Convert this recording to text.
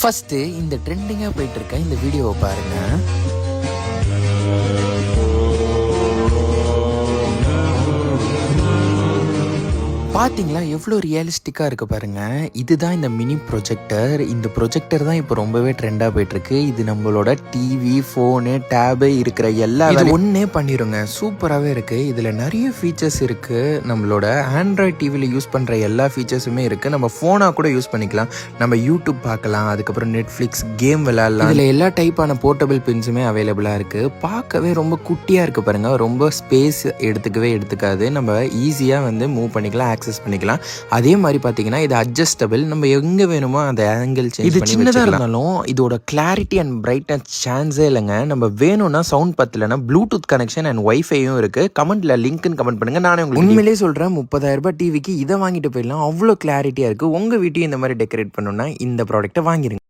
First இந்த ட்ரெண்டிங்காக போயிட்டுருக்க இந்த வீடியோவை பாருங்கள். பார்த்தீங்களா எவ்வளோ ரியலிஸ்டிக்காக இருக்குது பாருங்கள். இதுதான் இந்த மினி ப்ரொஜெக்டர். இந்த ப்ரொஜெக்டர் தான் இப்போ ரொம்பவே ட்ரெண்டாக போயிட்டுருக்கு. இது நம்மளோட டிவி, ஃபோனு, டேபு இருக்கிற எல்லா ஒன்றே பண்ணிடுங்க. சூப்பராகவே இருக்குது. இதில் நிறைய ஃபீச்சர்ஸ் இருக்குது. நம்மளோட ஆண்ட்ராய்ட் டிவியில் யூஸ் பண்ணுற எல்லா ஃபீச்சர்ஸுமே இருக்குது. நம்ம ஃபோனாக கூட யூஸ் பண்ணிக்கலாம். நம்ம யூடியூப் பார்க்கலாம், அதுக்கப்புறம் நெட்ஃப்ளிக்ஸ், கேம் விளையாடலாம். இதில் எல்லா டைப்பான போர்ட்டபிள் பின்ஸுமே அவைலபிளாக இருக்குது. பார்க்கவே ரொம்ப குட்டியாக இருக்குது பாருங்கள். ரொம்ப ஸ்பேஸ் எடுத்துக்காது. நம்ம ஈஸியாக வந்து மூவ் பண்ணிக்கலாம், ஆக்சஸ் பண்ணிக்கலாம். அதே மாதிரி பார்த்தீங்கன்னா இது அட்ஜஸ்டபிள். நம்ம எங்கே வேணுமோ அந்த ஆங்கிள் சேஞ்ச் பண்ணி சின்னதாக இருந்தாலும் இதோட கிளாரிட்டி அண்ட் பிரைட்னஸ் சான்ஸே இல்லைங்க. நம்ம வேணும்னா சவுண்ட் பத்தலைன்னா ப்ளூடூத் கனெக்ஷன் அண்ட் வைஃபையும் இருக்குது. கமெண்ட்ல லிங்க்னு கமெண்ட் பண்ணுங்கள். நானே உங்களுக்கு உண்மையிலேயே சொல்கிறேன், 30,000 டிவிக்கு இதை வாங்கிட்டு போயிடலாம். அவ்வளோ கிளாரிட்டியாக இருக்குது. உங்கள் வீட்டையும் இந்த மாதிரி டெக்கரேட் பண்ணணும்னா இந்த ப்ராடக்ட்டை வாங்கிடுங்க.